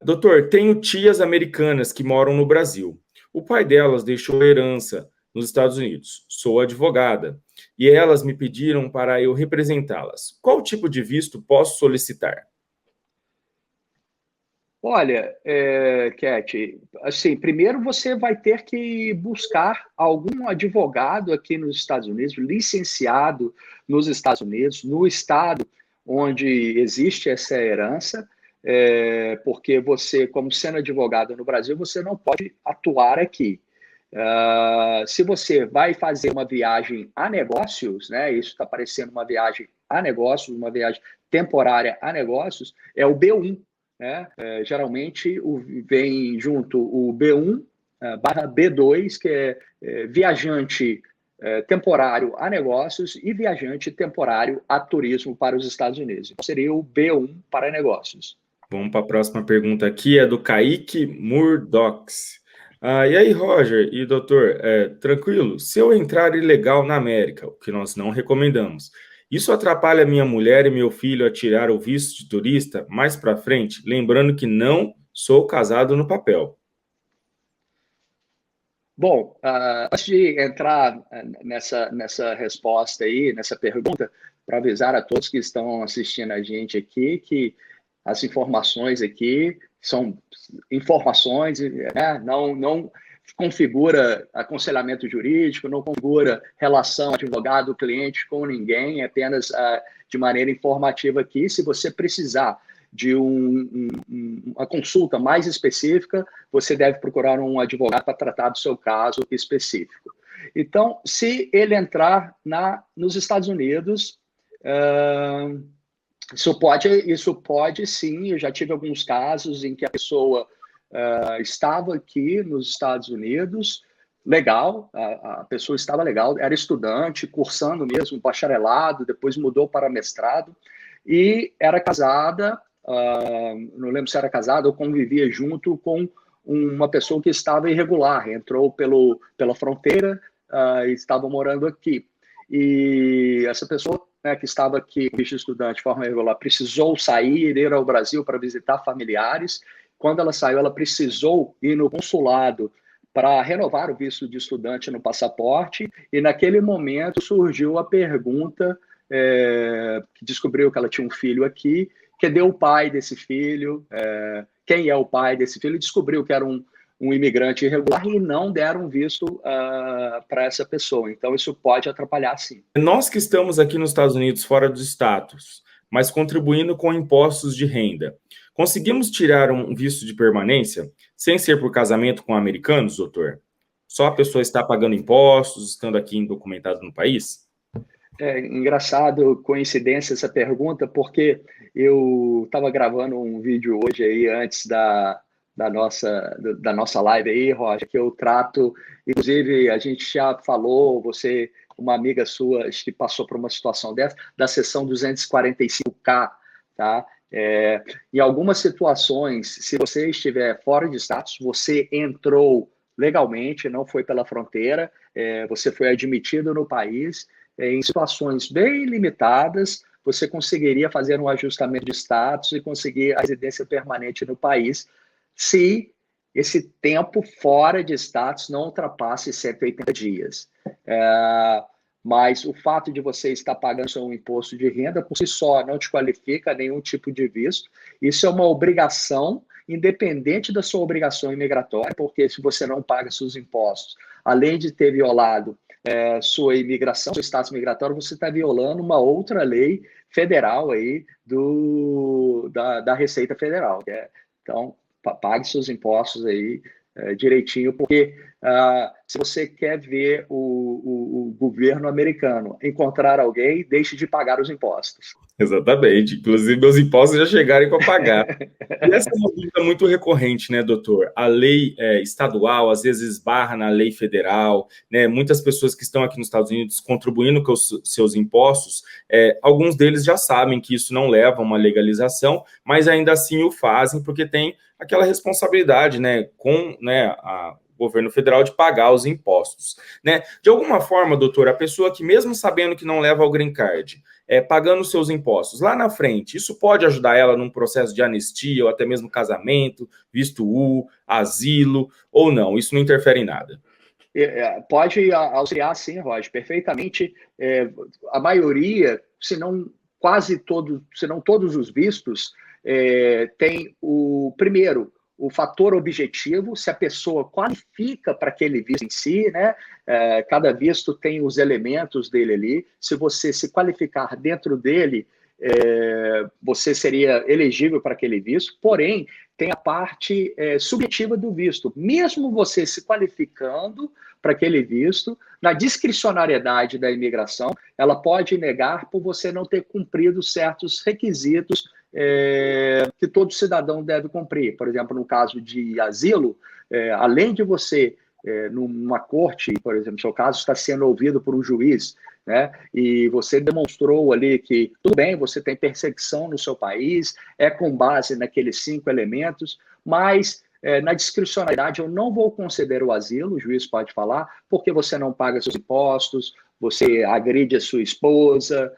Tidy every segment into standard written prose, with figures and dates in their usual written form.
Doutor, tenho tias americanas que moram no Brasil. O pai delas deixou herança nos Estados Unidos. Sou advogada e elas me pediram para eu representá-las. Qual tipo de visto posso solicitar? Olha, Cat, assim, primeiro você vai ter que buscar algum advogado aqui nos Estados Unidos, licenciado nos Estados Unidos, no estado onde existe essa herança, porque você, como sendo advogado no Brasil, você não pode atuar aqui. Se você vai fazer uma viagem a negócios, né? Isso está parecendo uma viagem a negócios, uma viagem temporária a negócios, é o B1, né? Geralmente vem junto o B1 barra B2, que é viajante temporário a negócios e viajante temporário a turismo para os Estados Unidos. Então, seria o B1 para negócios. Vamos para a próxima pergunta aqui, é do Kaique Murdox. E aí, Roger e doutor, tranquilo? Se eu entrar ilegal na América, o que nós não recomendamos, isso atrapalha minha mulher e meu filho a tirar o visto de turista mais para frente? Lembrando que não sou casado no papel. Bom, antes de entrar nessa resposta aí, nessa pergunta, para avisar a todos que estão assistindo a gente aqui que as informações aqui são informações, né? Não configura aconselhamento jurídico, não configura relação advogado-cliente com ninguém, é apenas de maneira informativa aqui. Se você precisar de uma consulta mais específica, você deve procurar um advogado para tratar do seu caso específico. Então, se ele entrar nos Estados Unidos, isso pode sim, eu já tive alguns casos em que a pessoa estava aqui nos Estados Unidos, legal, a pessoa estava legal, era estudante, cursando mesmo, bacharelado, depois mudou para mestrado, e era casada, não lembro se era casada ou convivia junto com uma pessoa que estava irregular, entrou pela fronteira e estava morando aqui. E essa pessoa, né, que estava aqui, visto estudante de forma irregular, precisou sair, ir ao Brasil para visitar familiares. Quando ela saiu, ela precisou ir no consulado para renovar o visto de estudante no passaporte, e naquele momento surgiu a pergunta, que descobriu que ela tinha um filho aqui, cadê o pai desse filho, quem é o pai desse filho, e descobriu que era um imigrante irregular e não deram visto para essa pessoa. Então, isso pode atrapalhar, sim. Nós que estamos aqui nos Estados Unidos, fora dos status, mas contribuindo com impostos de renda, conseguimos tirar um visto de permanência sem ser por casamento com americanos, doutor? Só a pessoa está pagando impostos, estando aqui indocumentado no país? É engraçado, coincidência essa pergunta, porque eu estava gravando um vídeo hoje aí, antes da nossa live aí, Roger, que eu trato, inclusive a gente já falou, você, uma amiga sua, acho que passou por uma situação dessa, da seção 245K, tá? Em algumas situações, se você estiver fora de status, você entrou legalmente, não foi pela fronteira, você foi admitido no país, em situações bem limitadas, você conseguiria fazer um ajustamento de status e conseguir a residência permanente no país, se esse tempo fora de status não ultrapasse 180 dias. Mas o fato de você estar pagando seu imposto de renda, por si só, não te qualifica a nenhum tipo de visto. Isso é uma obrigação, independente da sua obrigação imigratória, porque se você não paga seus impostos, além de ter violado sua imigração, seu status migratório, você está violando uma outra lei federal aí da Receita Federal. Então, pague seus impostos aí direitinho, porque se você quer ver o governo americano encontrar alguém, deixe de pagar os impostos. Exatamente. Inclusive, meus impostos já chegaram para pagar. E essa é uma dúvida muito recorrente, né, doutor? A lei estadual, às vezes, esbarra na lei federal, né? Muitas pessoas que estão aqui nos Estados Unidos contribuindo com os seus impostos, alguns deles já sabem que isso não leva a uma legalização, mas ainda assim o fazem, porque tem aquela responsabilidade, né, com, né, governo federal de pagar os impostos, né? De alguma forma, doutor, a pessoa que mesmo sabendo que não leva ao green card, pagando seus impostos, lá na frente, isso pode ajudar ela num processo de anistia ou até mesmo casamento, visto U, asilo, ou não? Isso não interfere em nada? Pode auxiliar, sim, Roger, perfeitamente. A maioria, se não quase todos, se não todos os vistos, tem primeiro, o fator objetivo, se a pessoa qualifica para aquele visto em si, né? Cada visto tem os elementos dele ali. Se você se qualificar dentro dele, você seria elegível para aquele visto. Porém, tem a parte subjetiva do visto. Mesmo você se qualificando para aquele visto, na discricionariedade da imigração, ela pode negar por você não ter cumprido certos requisitos que todo cidadão deve cumprir. Por exemplo, no caso de asilo, além de você, numa corte, por exemplo, seu caso está sendo ouvido por um juiz, né? E você demonstrou ali que, tudo bem, você tem perseguição no seu país, com base naqueles 5 elementos, mas na discricionalidade eu não vou conceder o asilo, o juiz pode falar, porque você não paga seus impostos, você agride a sua esposa,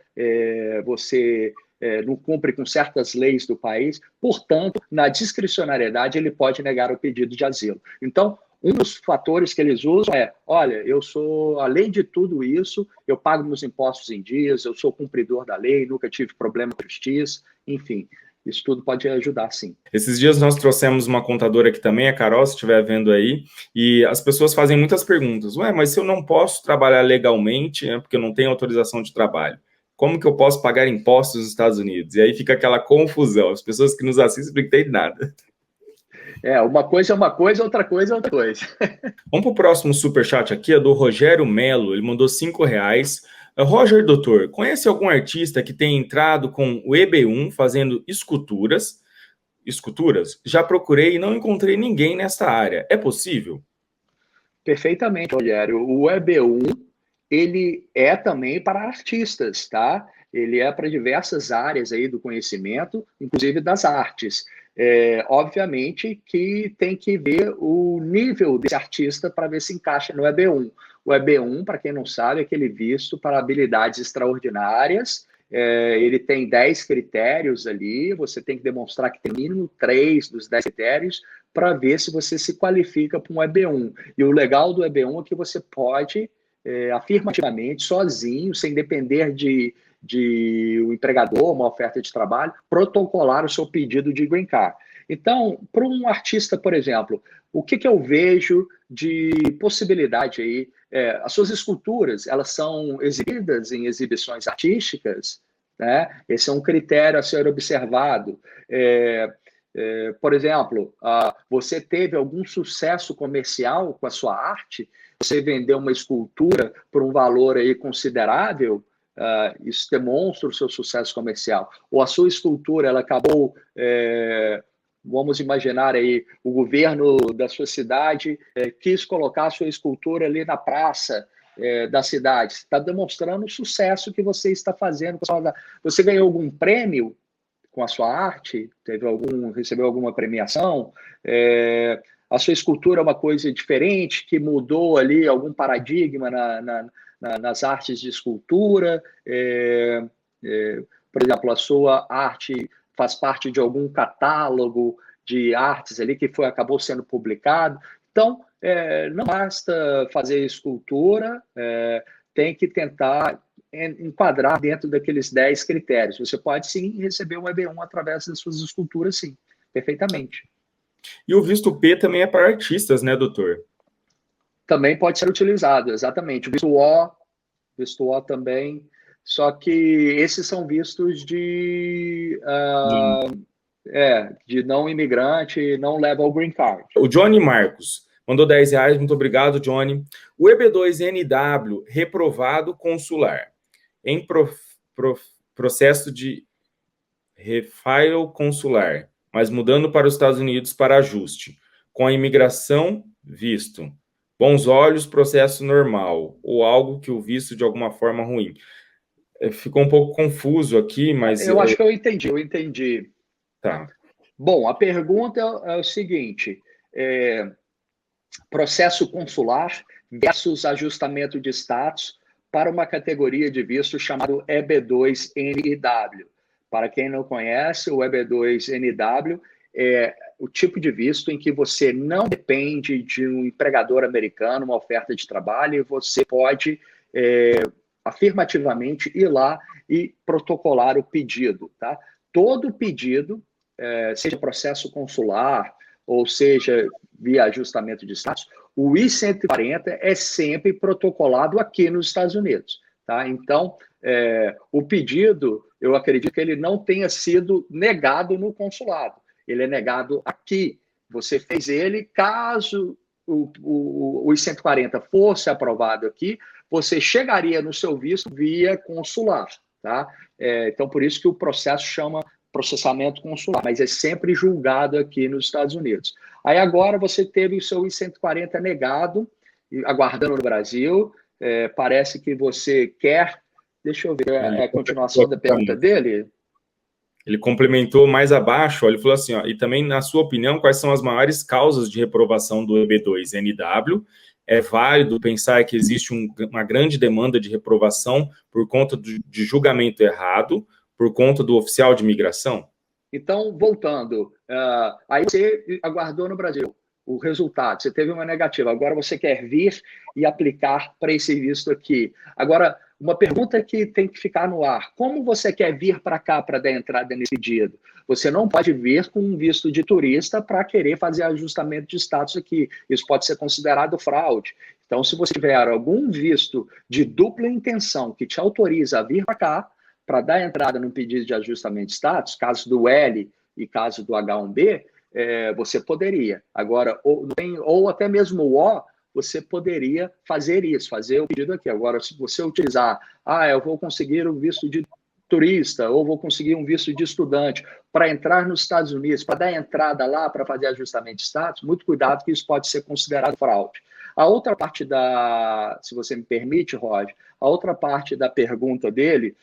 você não cumpre com certas leis do país, portanto, na discricionariedade ele pode negar o pedido de asilo. Então, um dos fatores que eles usam olha, eu sou, além de tudo isso, eu pago meus impostos em dias, eu sou cumpridor da lei, nunca tive problema com a justiça, enfim, isso tudo pode ajudar, sim. Esses dias nós trouxemos uma contadora aqui também, a Carol, se estiver vendo aí, e as pessoas fazem muitas perguntas. Mas se eu não posso trabalhar legalmente, porque eu não tenho autorização de trabalho, como que eu posso pagar impostos nos Estados Unidos? E aí fica aquela confusão. As pessoas que nos assistem não entendem nada. Uma coisa é uma coisa, outra coisa é outra coisa. Vamos para o próximo superchat aqui, é do Rogério Melo. Ele mandou R$5. Roger, doutor, conhece algum artista que tenha entrado com o EB1 fazendo esculturas? Já procurei e não encontrei ninguém nessa área. É possível? Perfeitamente, Rogério. O EB1, ele é também para artistas, tá? Ele é para diversas áreas aí do conhecimento, inclusive das artes. Obviamente que tem que ver o nível desse artista para ver se encaixa no EB1. O EB1, para quem não sabe, é aquele visto para habilidades extraordinárias. Ele tem 10 critérios ali, você tem que demonstrar que tem mínimo 3 dos 10 critérios para ver se você se qualifica para um EB1. E o legal do EB1 é que você pode, afirmativamente, sozinho, sem depender de um empregador, uma oferta de trabalho, protocolar o seu pedido de green card. Então, para um artista, por exemplo, o que eu vejo de possibilidade aí? As suas esculturas, elas são exibidas em exibições artísticas, né? Esse é um critério a ser observado. Por exemplo, você teve algum sucesso comercial com a sua arte? Você vendeu uma escultura por um valor aí considerável? Isso demonstra o seu sucesso comercial. Ou a sua escultura, ela acabou, vamos imaginar aí, o governo da sua cidade quis colocar a sua escultura ali na praça da cidade. Está demonstrando o sucesso que você está fazendo. Você ganhou algum prêmio com a sua arte? Recebeu alguma premiação? A sua escultura é uma coisa diferente, que mudou ali algum paradigma nas artes de escultura? Por exemplo, a sua arte faz parte de algum catálogo de artes ali que acabou sendo publicado? Então, não basta fazer escultura, tem que tentar enquadrar dentro daqueles 10 critérios. Você pode, sim, receber um EB1 através das suas esculturas, sim, perfeitamente. E o visto P também é para artistas, né, doutor? Também pode ser utilizado, exatamente. O visto O também, só que esses são vistos de não imigrante, não leva ao green card. O Johnny Marcos mandou R$10, muito obrigado, Johnny. O EB2NW reprovado consular em processo de refile consular, mas mudando para os Estados Unidos para ajuste, com a imigração visto. Bons olhos, processo normal, ou algo que o visto de alguma forma ruim. Ficou um pouco confuso aqui, mas... Eu acho que eu entendi. Tá. Bom, a pergunta é o seguinte, processo consular versus ajustamento de status para uma categoria de visto chamado EB2NIW. Para quem não conhece, o EB2NIW é o tipo de visto em que você não depende de um empregador americano, uma oferta de trabalho, e você pode afirmativamente ir lá e protocolar o pedido. Tá? Todo pedido, seja processo consular, ou seja, via ajustamento de status, o I-140 é sempre protocolado aqui nos Estados Unidos. Tá? Então, o pedido, eu acredito que ele não tenha sido negado no consulado. Ele é negado aqui. Você fez ele, caso o I-140 fosse aprovado aqui, você chegaria no seu visto via consular. Tá? Então, por isso que o processo chama processamento consular, mas é sempre julgado aqui nos Estados Unidos. Aí agora você teve o seu I-140 negado, aguardando no Brasil, parece que você quer... Deixa eu ver a continuação da pergunta dele. Ele complementou mais abaixo, ele falou assim, ó, e também, na sua opinião, quais são as maiores causas de reprovação do EB2NW? É válido pensar que existe uma grande demanda de reprovação por conta de julgamento errado, por conta do oficial de imigração? Então, voltando, aí você aguardou no Brasil o resultado, você teve uma negativa, agora você quer vir e aplicar para esse visto aqui. Agora, uma pergunta que tem que ficar no ar, como você quer vir para cá para dar entrada nesse pedido? Você não pode vir com um visto de turista para querer fazer ajustamento de status aqui, isso pode ser considerado fraude. Então, se você tiver algum visto de dupla intenção que te autoriza a vir para cá, para dar entrada no pedido de ajustamento de status, caso do L e caso do H1B, você poderia. Agora, ou até mesmo o O, você poderia fazer isso, fazer o pedido aqui. Agora, se você utilizar, eu vou conseguir um visto de turista, ou vou conseguir um visto de estudante para entrar nos Estados Unidos, para dar entrada lá, para fazer ajustamento de status, muito cuidado que isso pode ser considerado fraude. A outra parte se você me permite, Roger, a outra parte da pergunta dele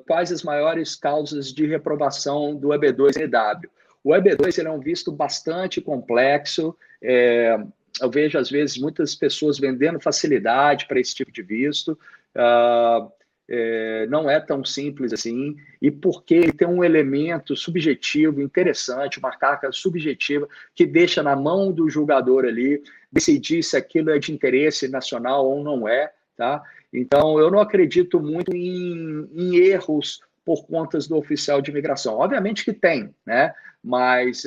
quais as maiores causas de reprovação do EB2NW? O EB2 ele é um visto bastante complexo, eu vejo às vezes muitas pessoas vendendo facilidade para esse tipo de visto, não é tão simples assim, e porque ele tem um elemento subjetivo interessante, uma carga subjetiva, que deixa na mão do julgador ali decidir se aquilo é de interesse nacional ou não é, tá? Então, eu não acredito muito em erros por conta do oficial de imigração. Obviamente que tem, né? Mas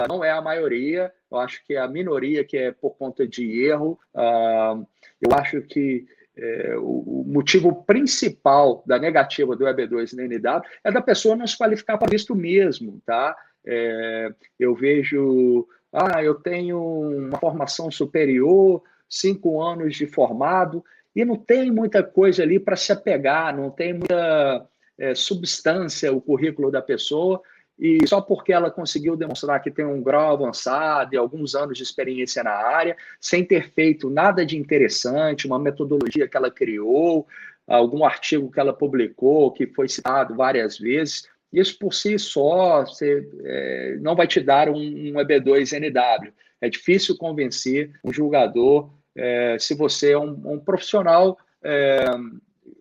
não é a maioria, eu acho que é a minoria que é por conta de erro. Eu acho que o motivo principal da negativa do EB2NW é da pessoa não se qualificar para visto mesmo, tá? Eu vejo, eu tenho uma formação superior, 5 anos de formado, e não tem muita coisa ali para se apegar, não tem muita substância o currículo da pessoa, e só porque ela conseguiu demonstrar que tem um grau avançado e alguns anos de experiência na área, sem ter feito nada de interessante, uma metodologia que ela criou, algum artigo que ela publicou, que foi citado várias vezes, isso por si só não vai te dar um EB2NW. É difícil convencer um julgador se você é um profissional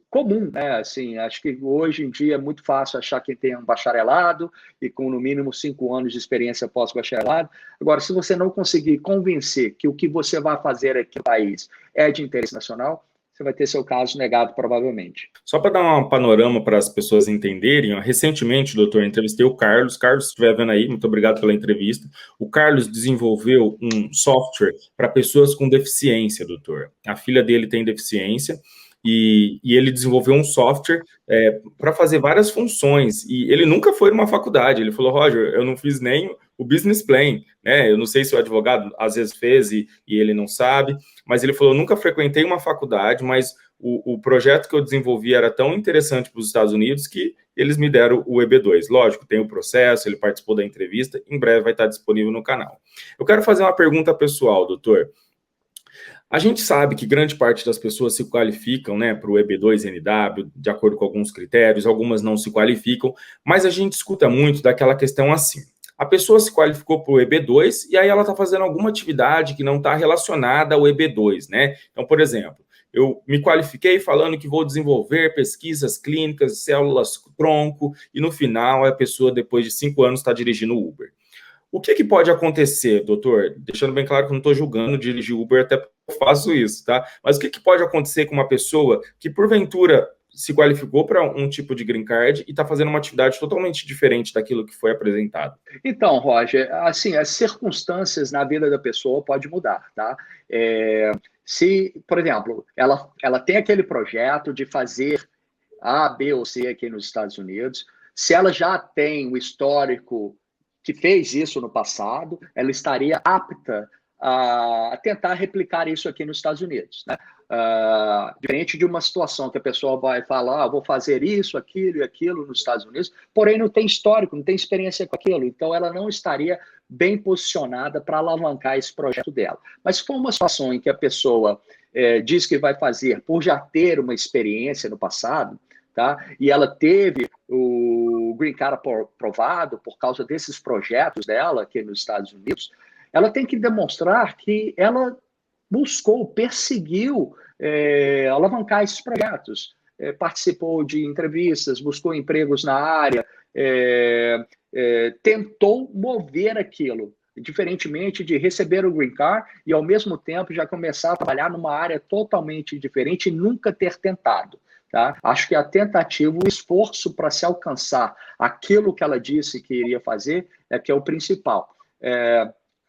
comum, né? Assim, acho que hoje em dia é muito fácil achar quem tem um bacharelado e com no mínimo 5 anos de experiência pós-bacharelado. Agora, se você não conseguir convencer que o que você vai fazer aqui no país é de interesse nacional, você vai ter seu caso negado, provavelmente. Só para dar um panorama para as pessoas entenderem, recentemente, doutor, entrevistei o Carlos. Carlos, se estiver vendo aí, muito obrigado pela entrevista. O Carlos desenvolveu um software para pessoas com deficiência, doutor. A filha dele tem deficiência e ele desenvolveu um software para fazer várias funções. E ele nunca foi numa faculdade. Ele falou, Roger, eu não fiz nem o business plan, né? Eu não sei se o advogado às vezes fez e ele não sabe, mas ele falou, nunca frequentei uma faculdade, mas o projeto que eu desenvolvi era tão interessante para os Estados Unidos que eles me deram o EB2. Lógico, tem o processo, ele participou da entrevista, em breve vai estar disponível no canal. Eu quero fazer uma pergunta pessoal, doutor. A gente sabe que grande parte das pessoas se qualificam, né, para o EB2NW, de acordo com alguns critérios, algumas não se qualificam, mas a gente escuta muito daquela questão assim, A pessoa se qualificou para o EB2 e aí ela está fazendo alguma atividade que não está relacionada ao EB2, né? Então, por exemplo, eu me qualifiquei falando que vou desenvolver pesquisas clínicas, células-tronco, e no final a pessoa, depois de 5 anos, está dirigindo Uber. O que pode acontecer, doutor? Deixando bem claro que eu não estou julgando dirigir Uber, até porque eu faço isso, tá? Mas o que pode acontecer com uma pessoa que, porventura, se qualificou para um tipo de green card e está fazendo uma atividade totalmente diferente daquilo que foi apresentado? Então, Roger, assim, as circunstâncias na vida da pessoa podem mudar, tá? Se, por exemplo, ela tem aquele projeto de fazer A, B ou C aqui nos Estados Unidos, se ela já tem o histórico que fez isso no passado, ela estaria apta a tentar replicar isso aqui nos Estados Unidos, né? Diferente de uma situação que a pessoa vai falar, vou fazer isso, aquilo e aquilo nos Estados Unidos, porém não tem histórico, não tem experiência com aquilo, então ela não estaria bem posicionada para alavancar esse projeto dela. Mas se for uma situação em que a pessoa diz que vai fazer por já ter uma experiência no passado, tá? E ela teve o Green Card aprovado por causa desses projetos dela aqui nos Estados Unidos, ela tem que demonstrar que ela buscou, perseguiu alavancar esses projetos, participou de entrevistas, buscou empregos na área, tentou mover aquilo, diferentemente de receber o Green Card e, ao mesmo tempo, já começar a trabalhar numa área totalmente diferente e nunca ter tentado. Tá? Acho que a tentativa, o esforço para se alcançar aquilo que ela disse que iria fazer é que é o principal.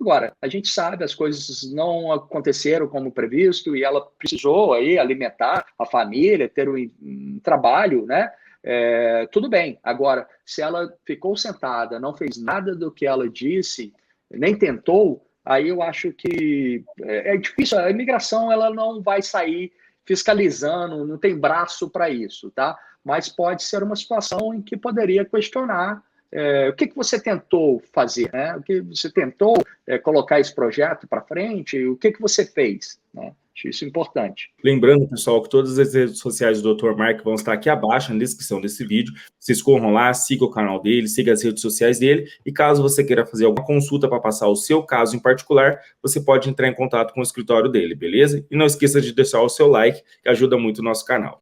Agora, a gente sabe, as coisas não aconteceram como previsto e ela precisou aí alimentar a família, ter um trabalho, né? Tudo bem. Agora, se ela ficou sentada, não fez nada do que ela disse, nem tentou, aí eu acho que é difícil. A imigração ela não vai sair fiscalizando, não tem braço para isso, tá? Mas pode ser uma situação em que poderia questionar o que você tentou fazer, né? O que você tentou colocar esse projeto para frente, o que você fez, né? Acho isso importante. Lembrando, pessoal, que todas as redes sociais do Dr. Mark vão estar aqui abaixo na descrição desse vídeo. Vocês corram lá, sigam o canal dele, sigam as redes sociais dele. E caso você queira fazer alguma consulta para passar o seu caso em particular, você pode entrar em contato com o escritório dele, beleza? E não esqueça de deixar o seu like, que ajuda muito o nosso canal.